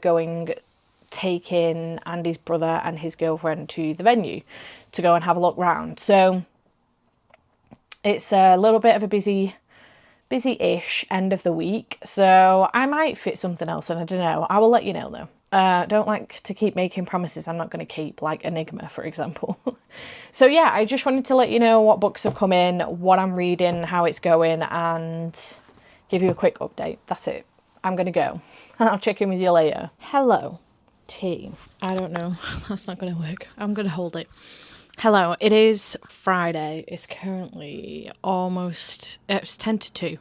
taking Andy's brother and his girlfriend to the venue to go and have a look round. So it's a little bit of a busy-ish end of the week. So I might fit something else in, I don't know. I will let you know though. Don't like to keep making promises I'm not going to keep, like Enigma, for example. So yeah, I just wanted to let you know what books have come in, what I'm reading, how it's going, and give you a quick update. That's it. I'm going to go, and I'll check in with you later. Hello, team. I don't know. That's not going to work. I'm going to hold it. Hello, it is Friday. It's currently it's 10 to 2.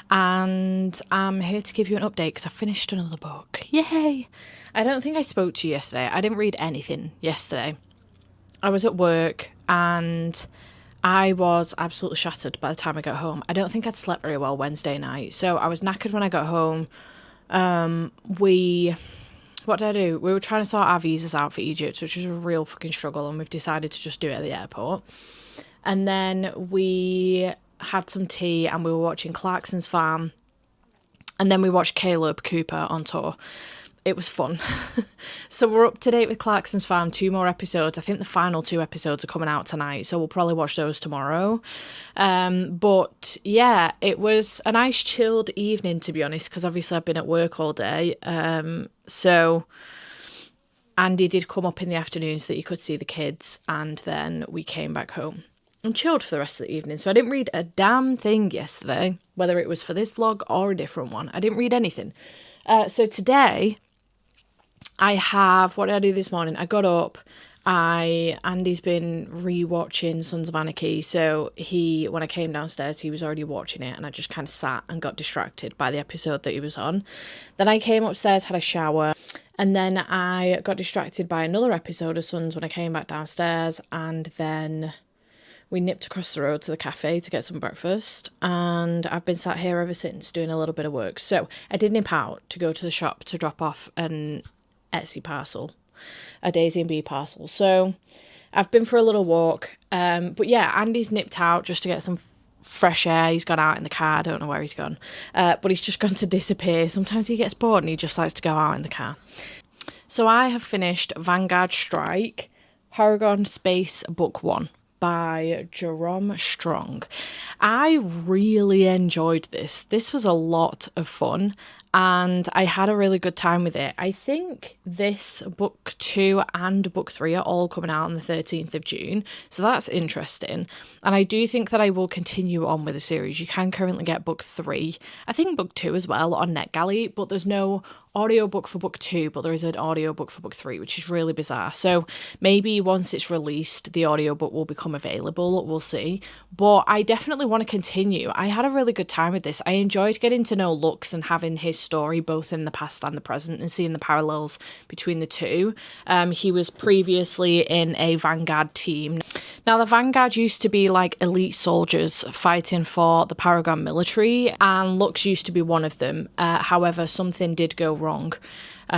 And I'm here to give you an update because I finished another book. Yay! I don't think I spoke to you yesterday. I didn't read anything yesterday. I was at work and I was absolutely shattered by the time I got home. I don't think I'd slept very well Wednesday night. So I was knackered when I got home. What did I do? We were trying to sort our visas out for Egypt, which was a real fucking struggle, and we've decided to just do it at the airport. And then we had some tea and we were watching Clarkson's Farm, and then we watched Caleb Cooper on tour. it was fun. So we're up to date with Clarkson's Farm, 2 more episodes. I think the final 2 episodes are coming out tonight, so we'll probably watch those tomorrow. But yeah, it was a nice chilled evening, to be honest, because obviously I've been at work all day. So Andy did come up in the afternoon so that he could see the kids, and then we came back home and chilled for the rest of the evening. So I didn't read a damn thing yesterday, whether it was for this vlog or a different one. I didn't read anything. So today what did I do this morning? I got up. Andy's been rewatching Sons of Anarchy, so when I came downstairs, he was already watching it, and I just kind of sat and got distracted by the episode that he was on. Then I came upstairs, had a shower, and then I got distracted by another episode of Sons when I came back downstairs, and then we nipped across the road to the cafe to get some breakfast, and I've been sat here ever since doing a little bit of work. So I did nip out to go to the shop to drop off an Etsy parcel, a Daisy and Bee parcel. So I've been for a little walk, but yeah, Andy's nipped out just to get some fresh air. He's gone out in the car. I don't know where he's gone, but he's just gone to disappear. Sometimes he gets bored and he just likes to go out in the car. So I have finished Vanguard Strike, Paragon Space Book 1 by Jerome Strong. I really enjoyed this. This was a lot of fun, and I had a really good time with it. I think this book 2 and book 3 are all coming out on the 13th of June, so that's interesting. And I do think that I will continue on with the series. You can currently get book 3, I think book 2 as well, on NetGalley, but there's no audiobook for book 2, but there is an audiobook for book 3, which is really bizarre. So maybe once it's released, the audiobook will become available. We'll see. But I definitely want to continue. I had a really good time with this. I enjoyed getting to know Lux and having his story both in the past and the present, and seeing the parallels between the two. He was previously in a Vanguard team. Now, the Vanguard used to be like elite soldiers fighting for the Paragon military, and Lux used to be one of them. However, something did go wrong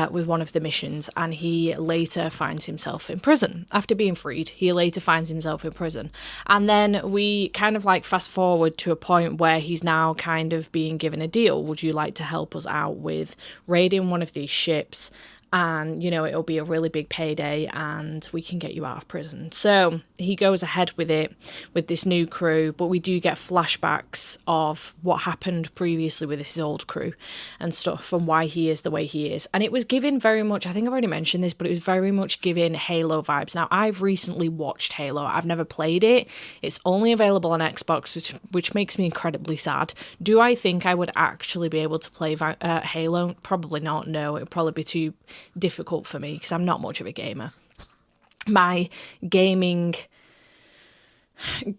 with one of the missions, and he later finds himself in prison. After being freed, he later finds himself in prison. And then we kind of like fast forward to a point where he's now kind of being given a deal. Would you like to help us out with raiding one of these ships? And, you know, it'll be a really big payday and we can get you out of prison. So he goes ahead with it with this new crew, but we do get flashbacks of what happened previously with his old crew and stuff, and why he is the way he is. And it was given very much, I think I've already mentioned this, but it was very much giving Halo vibes. Now, I've recently watched Halo. I've never played it. It's only available on Xbox, which makes me incredibly sad. Do I think I would actually be able to play Halo? Probably not, no. It would probably be too difficult for me because I'm not much of a gamer. My gaming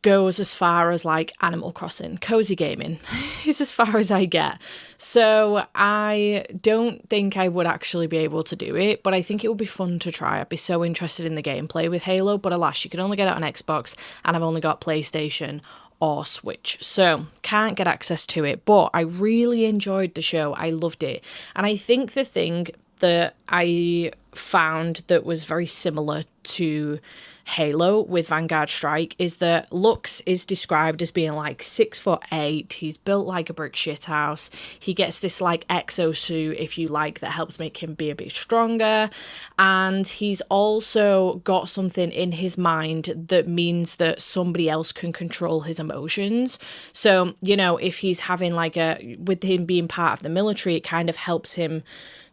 goes as far as like Animal Crossing. Cozy gaming is as far as I get. So I don't think I would actually be able to do it, but I think it would be fun to try. I'd be so interested in the gameplay with Halo, but alas, you can only get it on Xbox, and I've only got PlayStation or Switch, so can't get access to it. But I really enjoyed the show. I loved it. And I think the thing that I found that was very similar to Halo with Vanguard Strike is that Lux is described as being like 6'8". He's built like a brick shithouse. He gets this like exosuit, if you like, that helps make him be a bit stronger. And he's also got something in his mind that means that somebody else can control his emotions. So, you know, if he's having like with him being part of the military, it kind of helps him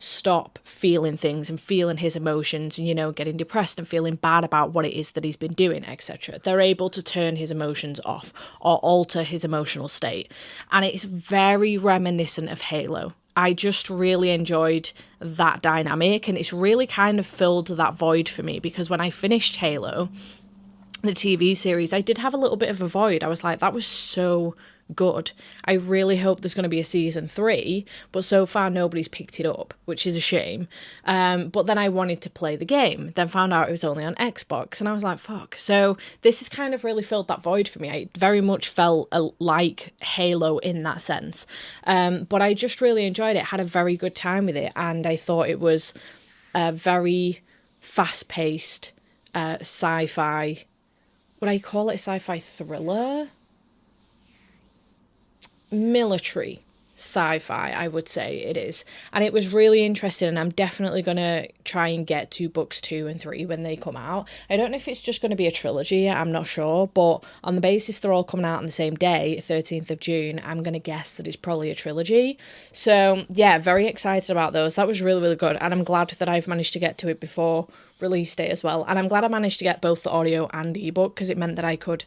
stop feeling things and feeling his emotions, and, you know, getting depressed and feeling bad about what it is that he's been doing, etc. They're able to turn his emotions off or alter his emotional state. And it's very reminiscent of Halo. I just really enjoyed that dynamic, and it's really kind of filled that void for me, because when I finished Halo, the TV series, I did have a little bit of a void. I was like, that was so good. I really hope there's going to be a season 3, but so far nobody's picked it up, which is a shame. But then I wanted to play the game, then found out it was only on Xbox, and I was like, fuck. So this has kind of really filled that void for me. I very much felt like Halo in that sense. But I just really enjoyed it, had a very good time with it, and I thought it was a very fast-paced sci-fi, would I call it a sci-fi thriller? Military sci-fi, I would say it is. And it was really interesting, and I'm definitely going to try and get to books 2 and 3 when they come out. I don't know if it's just going to be a trilogy, I'm not sure, but on the basis they're all coming out on the same day, 13th of June, I'm going to guess that it's probably a trilogy. So yeah, very excited about those. That was really, really good, and I'm glad that I've managed to get to it before release day as well. And I'm glad I managed to get both the audio and ebook, because it meant that I could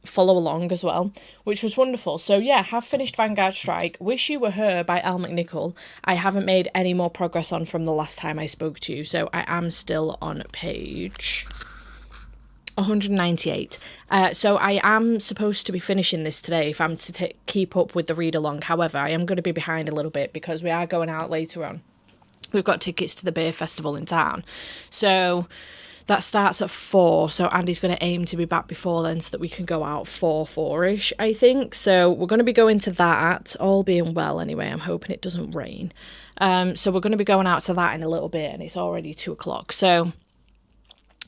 follow along as well, which was wonderful. So yeah, have finished Vanguard Strike. Wish You Were Her by Elle McNichol. I haven't made any more progress on from the last time I spoke to you, so I am still on page 198. So I am supposed to be finishing this today if I'm to keep up with the read along. However, I am going to be behind a little bit because we are going out later on. We've got tickets to the beer festival in town, so that starts at 4, so Andy's going to aim to be back before then so that we can go out 4-ish, I think. So we're going to be going to that, all being well anyway. I'm hoping it doesn't rain. So we're going to be going out to that in a little bit, and it's already 2 o'clock. So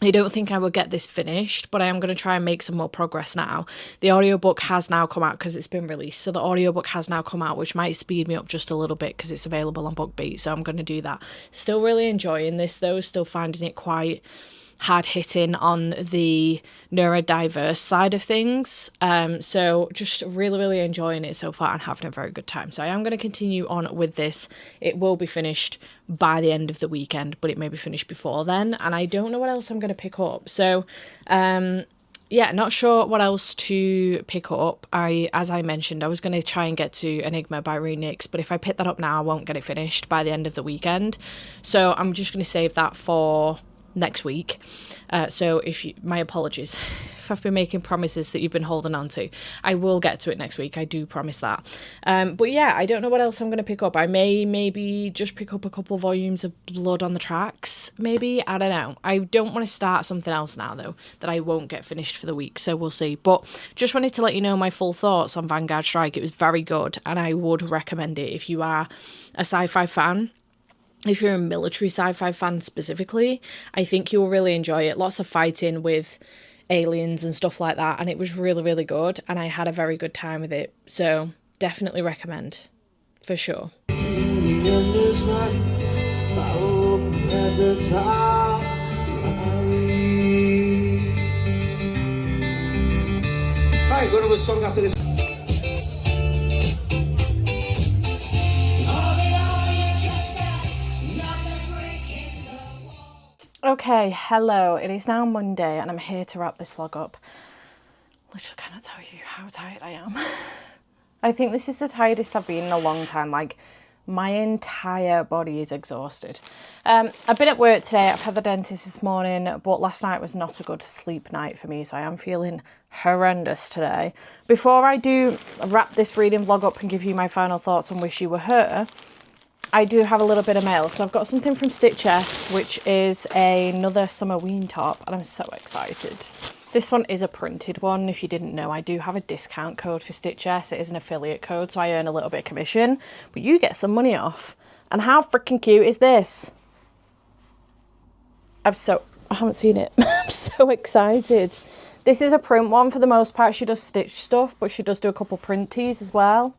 I don't think I will get this finished, but I am going to try and make some more progress now. The audiobook has now come out because it's been released. So the audiobook has now come out, which might speed me up just a little bit because it's available on BookBeat. So I'm going to do that. Still really enjoying this though. Still finding it quite hard hitting on the neurodiverse side of things. So just really, really enjoying it so far and having a very good time. So I am going to continue on with this. It will be finished by the end of the weekend, but it may be finished before then. And I don't know what else I'm going to pick up. So, yeah, not sure what else to pick up. As I mentioned, I was going to try and get to Enigma by Ray Nix, but if I pick that up now, I won't get it finished by the end of the weekend. So I'm just going to save that for next week. So my apologies if I've been making promises that you've been holding on to. I will get to it next week, I do promise that. But yeah, I don't know what else I'm going to pick up. I may maybe just pick up a couple volumes of Blood on the Tracks, maybe, I don't know. I don't want to start something else now though that I won't get finished for the week, so we'll see. But just wanted to let you know my full thoughts on Vanguard Strike. It was very good, and I would recommend it if you are a sci-fi fan. If you're a military sci-fi fan specifically, I think you'll really enjoy it. Lots of fighting with aliens and stuff like that, and it was really, really good, and I had a very good time with it. So definitely recommend, for sure. Hi, go to a song after this. Okay, hello. It is now Monday and I'm here to wrap this vlog up. Literally cannot tell you how tired I am. I think this is the tiredest I've been in a long time. Like, my entire body is exhausted. I've been at work today. I've had the dentist this morning, but last night was not a good sleep night for me, so I am feeling horrendous today. Before I do wrap this reading vlog up and give you my final thoughts on Wish You Were Her, I do have a little bit of mail. So I've got something from Stitch, which is another Summerween top, and I'm so excited. This one is a printed one. If you didn't know, I do have a discount code for Stitch. It is an affiliate code, so I earn a little bit of commission, but you get some money off. And how freaking cute is this? I haven't seen it. I'm so excited. This is a print one for the most part. She does Stitch stuff, but she does do a couple print tees as well.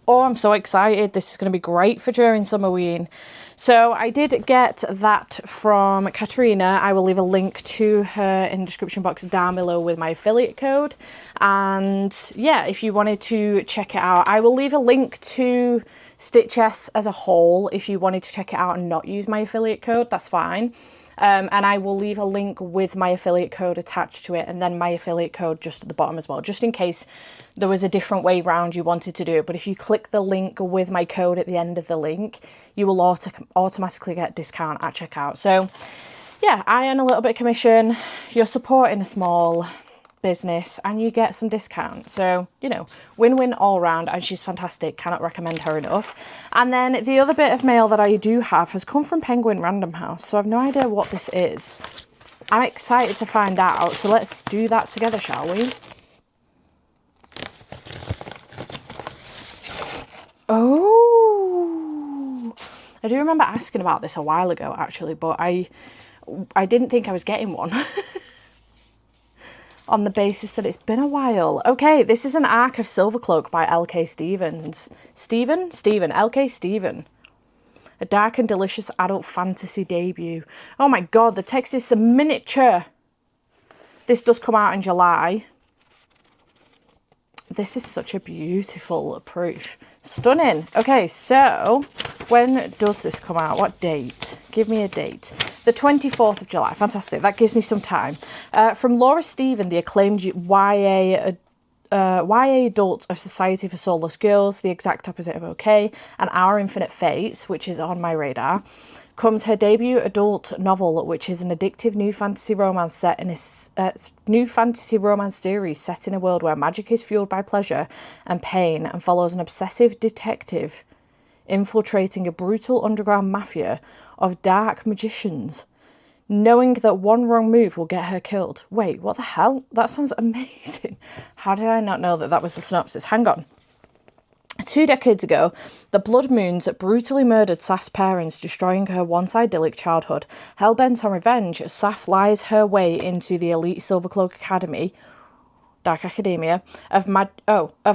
Oh, I'm so excited. This is going to be great for during Summerween. So I did get that from Katerina. I will leave a link to her in the description box down below with my affiliate code. And yeah, if you wanted to check it out, I will leave a link to Stitch as a whole. If you wanted to check it out and not use my affiliate code, that's fine. And I will leave a link with my affiliate code attached to it, and then my affiliate code just at the bottom as well, just in case there was a different way round you wanted to do it. But if you click the link with my code at the end of the link, you will automatically get discount at checkout. So yeah, I earn a little bit of commission. You're supporting a small business and you get some discount. So, you know, win-win all round, and she's fantastic. Cannot recommend her enough. And then the other bit of mail that I do have has come from Penguin Random House. So I've no idea what this is. I'm excited to find out. So let's do that together, shall we? Oh, I do remember asking about this a while ago, actually, but I didn't think I was getting one. on the basis that it's been a while. Okay, this is an arc of Silvercloak by L.K. Stevens. Stephen, L.K. Stephen. A dark and delicious adult fantasy debut. Oh my god, the text is so miniature. This does come out in July. This is such a beautiful proof. Stunning. Okay, so when does this come out? What date? Give me a date. The 24th of July. Fantastic. That gives me some time. From Laura Stephen, the acclaimed YA adult of Society for Soulless Girls, the exact opposite of OK, and Our Infinite Fates, which is on my radar, comes her debut adult novel, which is an addictive new fantasy romance set in a new fantasy romance series set in a world where magic is fueled by pleasure and pain, and follows an obsessive detective infiltrating a brutal underground mafia of dark magicians, knowing that one wrong move will get her killed. Wait, what the hell? That sounds amazing. How did I not know that that was the synopsis? Hang on. 2 decades ago, the Blood Moons brutally murdered Saf's parents, destroying her once idyllic childhood. Hell-bent on revenge, Saf lies her way into the elite Silvercloak Academy, Dark Academia, of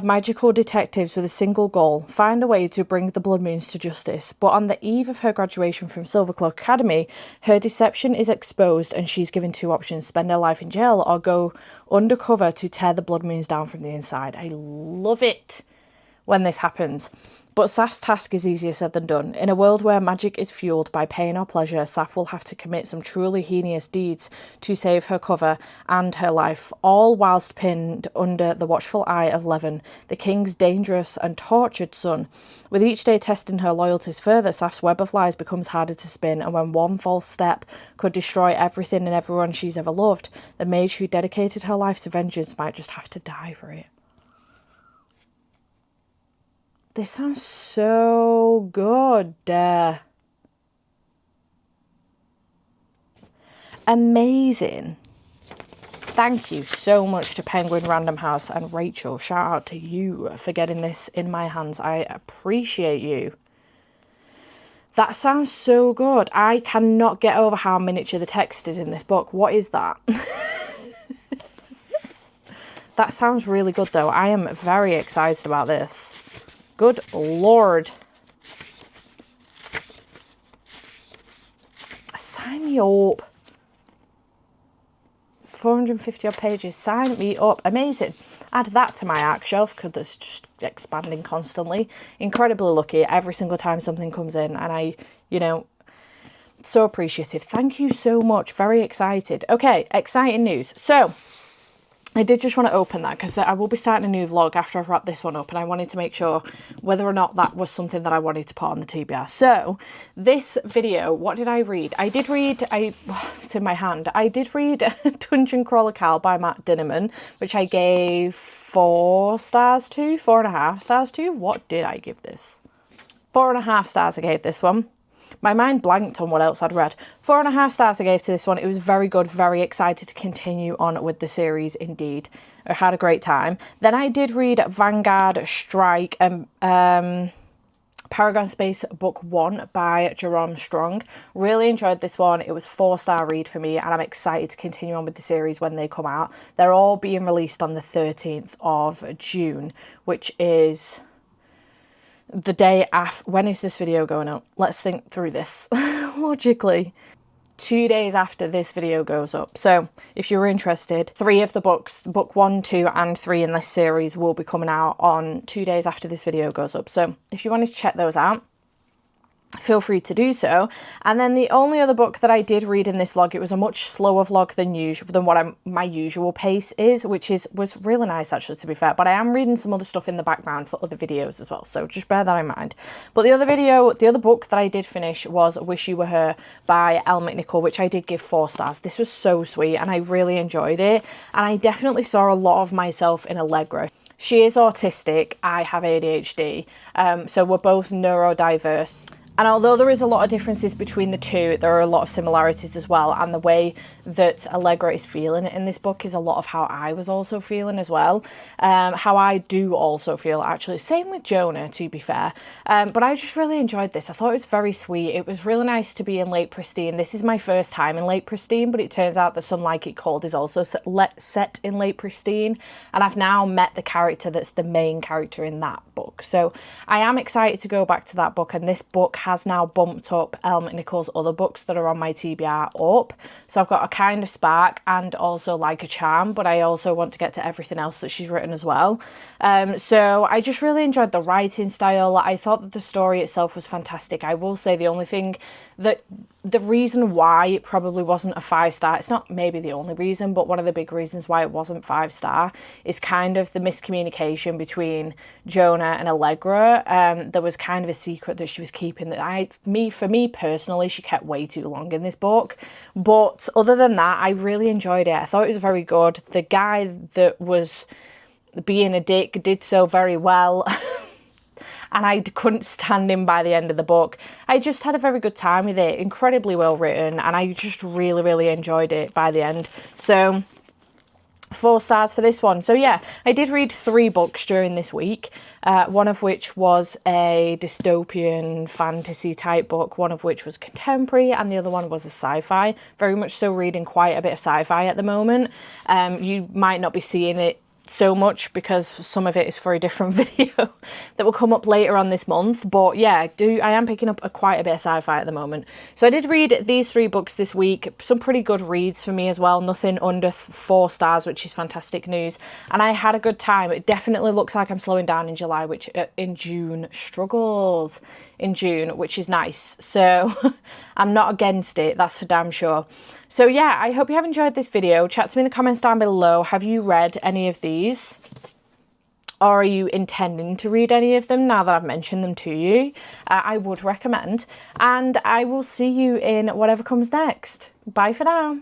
magical detectives with a single goal: find a way to bring the Blood Moons to justice. But on the eve of her graduation from Silvercloak Academy, her deception is exposed and she's given 2 options: spend her life in jail or go undercover to tear the Blood Moons down from the inside. I love it when this happens. But Saf's task is easier said than done. In a world where magic is fueled by pain or pleasure, Saf will have to commit some truly heinous deeds to save her cover and her life, all whilst pinned under the watchful eye of Levin, the king's dangerous and tortured son. With each day testing her loyalties further, Saf's web of lies becomes harder to spin, and when one false step could destroy everything and everyone she's ever loved, the mage who dedicated her life to vengeance might just have to die for it. This sounds so good. Amazing. Thank you so much to Penguin Random House and Rachel. Shout out to you for getting this in my hands. I appreciate you. That sounds so good. I cannot get over how miniature the text is in this book. What is that? That sounds really good though. I am very excited about this. Good Lord. Sign me up. 450 odd pages. Sign me up. Amazing. Add that to my arc shelf because it's just expanding constantly. Incredibly lucky every single time something comes in, and I, so appreciative. Thank you so much. Very excited. Okay, exciting news. So I did just want to open that because I will be starting a new vlog after I've wrapped this one up, and I wanted to make sure whether or not that was something that I wanted to put on the TBR. So this video, what did I read? I did read, it's in my hand, I did read Dungeon Crawler Cal by Matt Dinnerman, which I gave 4 stars to, 4.5 stars to. What did I give this? 4.5 stars I gave this one. My mind blanked on what else I'd read. 4.5 stars I gave to this one. It was very good, very excited to continue on with the series indeed. I had a great time. Then I did read Vanguard Strike and Paragon Space Book 1 by Jerome Strong. Really enjoyed this one. It was 4-star read for me, and I'm excited to continue on with the series when they come out. They're all being released on the 13th of June, which is the day after. When is this video going up? Let's think through this logically. 2 days after this video goes up. So if you're interested, 3 of the books, book 1, 2 and 3 in this series, will be coming out on 2 days after this video goes up. So if you wanted to check those out, feel free to do so. And then the only other book that I did read in this vlog, it was a much slower vlog than what my usual pace is, which was really nice actually, to be fair. But I am reading some other stuff in the background for other videos as well, so just bear that in mind. But the other book that I did finish was Wish You Were Her by Elle McNichol, which I did give 4 stars. This was so sweet and I really enjoyed it, and I definitely saw a lot of myself in Allegra. She is autistic, I have ADHD, so we're both neurodiverse. And although there is a lot of differences between the two, there are a lot of similarities as well. And the way that Allegra is feeling in this book is a lot of how I was also feeling as well. How I do also feel, actually. Same with Jonah, to be fair. But I just really enjoyed this. I thought it was very sweet. It was really nice to be in Lake Pristine. This is my first time in Lake Pristine, but it turns out that Some Like It Cold is also set in Lake Pristine. And I've now met the character that's the main character in that book. So I am excited to go back to that book. And this book has now bumped up Elle McNichol's other books that are on my TBR up. So I've got A Kind of Spark and also Like a Charm, but I also want to get to everything else that she's written as well. So I just really enjoyed the writing style. I thought that the story itself was fantastic. I will say the only thing that the reason why it probably wasn't a 5-star, it's not maybe the only reason, but one of the big reasons why it wasn't 5-star is kind of the miscommunication between Jonah and Allegra. There was kind of a secret that she was keeping that for me personally, she kept way too long in this book. But other than that, I really enjoyed it. I thought it was very good. The guy that was being a dick did so very well. And I couldn't stand him by the end of the book. I just had a very good time with it. Incredibly well written. And I just really, really enjoyed it by the end. So 4 stars for this one. So yeah, I did read 3 books during this week. One of which was a dystopian fantasy type book. One of which was contemporary. And the other one was a sci-fi. Very much so reading quite a bit of sci-fi at the moment. You might not be seeing it so much because some of it is for a different video that will come up later on this month, but yeah, I am picking up quite a bit of sci-fi at the moment. So I did read these 3 books this week, some pretty good reads for me as well, nothing under 4 stars, which is fantastic news, and I had a good time. It definitely looks like I'm slowing down in July, which in June, struggles in June, which is nice. So I'm not against it, that's for damn sure. So yeah, I hope you have enjoyed this video. Chat to me in the comments down below. Have you read any of these? Or are you intending to read any of them now that I've mentioned them to you? I would recommend. And I will see you in whatever comes next. Bye for now.